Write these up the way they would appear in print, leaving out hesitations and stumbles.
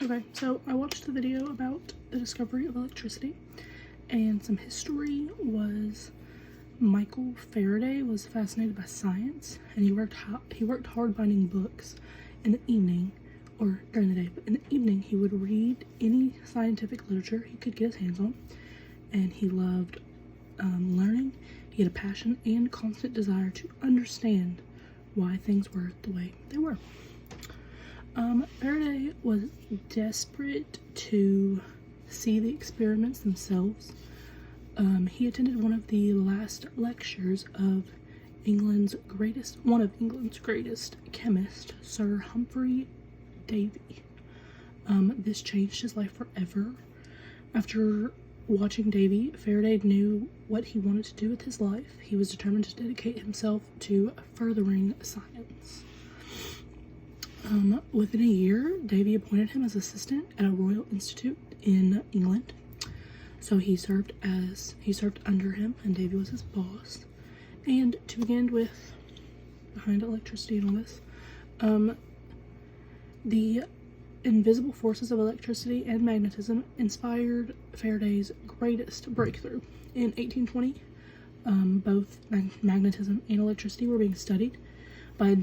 Okay, so I watched the video about the discovery of electricity, and some history was Michael Faraday was fascinated by science, and he worked hard binding books in the evening or during the day, but in the evening he would read any scientific literature he could get his hands on, and he loved learning. He had a passion and constant desire to understand why things were the way they were. Faraday was desperate to see the experiments themselves. He attended one of the last lectures of one of England's greatest chemists, Sir Humphrey Davy. This changed his life forever. After watching Davy, Faraday knew what he wanted to do with his life. He was determined to dedicate himself to furthering science. Within a year, Davy appointed him as assistant at a Royal Institute in England. So he served under him, and Davy was his boss. And to begin with, behind electricity and all this, the invisible forces of electricity and magnetism inspired Faraday's greatest breakthrough. In 1820, both magnetism and electricity were being studied by a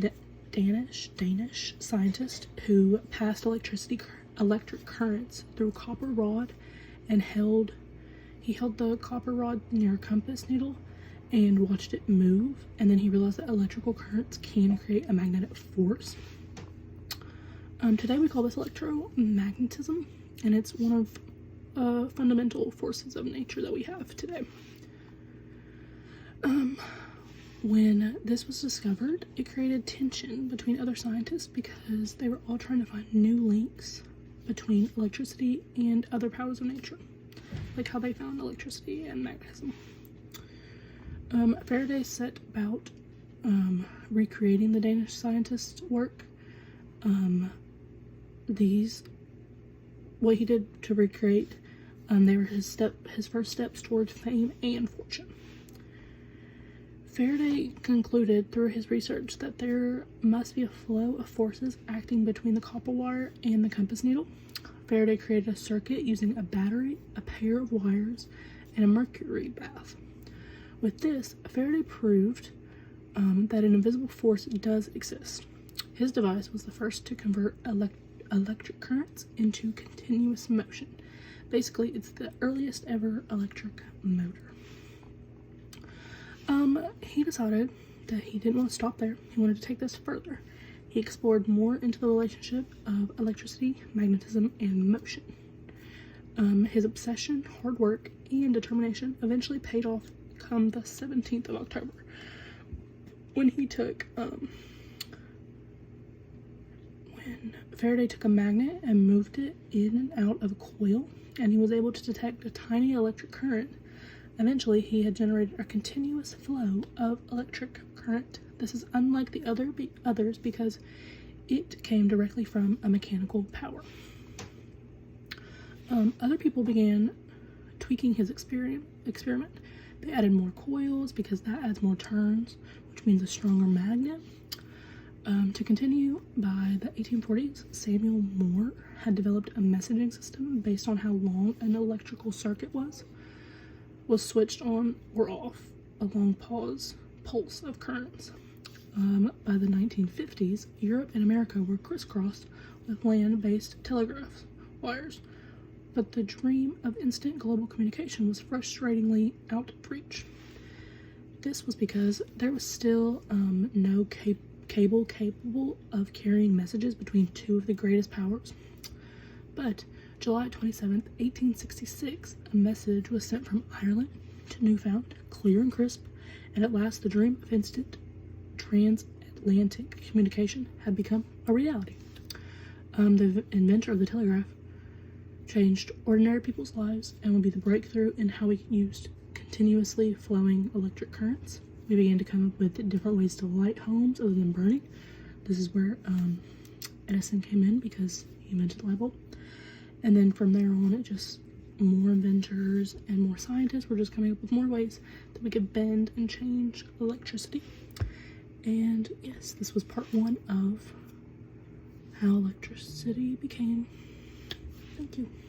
Danish scientist who passed electric currents through a copper rod, and he held the copper rod near a compass needle and watched it move, and then he realized that electrical currents can create a magnetic force. Today we call this electromagnetism, and it's one of fundamental forces of nature that we have today. When this was discovered, it created tension between other scientists because they were all trying to find new links between electricity and other powers of nature, like how they found electricity and magnetism. Faraday set about recreating the Danish scientist's work. What he did to recreate, they were his first steps towards fame and fortune. Faraday concluded through his research that there must be a flow of forces acting between the copper wire and the compass needle. Faraday created a circuit using a battery, a pair of wires, and a mercury bath. With this, Faraday proved that an invisible force does exist. His device was the first to convert electric currents into continuous motion. Basically, it's the earliest ever electric motor. He decided that he didn't want to stop there. He wanted to take this further. He explored more into the relationship of electricity, magnetism, and motion. His obsession, hard work, and determination eventually paid off come the 17th of October, when Faraday took a magnet and moved it in and out of a coil, and he was able to detect a tiny electric current. Eventually, he had generated a continuous flow of electric current. This is unlike the others because it came directly from a mechanical power. Other people began tweaking his experiment. They added more coils because that adds more turns, which means a stronger magnet. To continue, by the 1840s, Samuel Moore had developed a messaging system based on how long an electrical circuit was switched on or off, a long pulse of currents. By the 1950s, Europe and America were crisscrossed with land-based telegraph wires, but the dream of instant global communication was frustratingly out of reach. This was because there was still no cable capable of carrying messages between two of the greatest powers. But July 27th, 1866, a message was sent from Ireland to Newfoundland, clear and crisp, and at last the dream of instant transatlantic communication had become a reality. The inventor of the telegraph changed ordinary people's lives and would be the breakthrough in how we can use continuously flowing electric currents. We began to come up with different ways to light homes other than burning. This is where Edison came in because he invented the light bulb. And then from there on, it just more inventors and more scientists were just coming up with more ways that we could bend and change electricity. And yes, this was part one of how electricity became Thank you.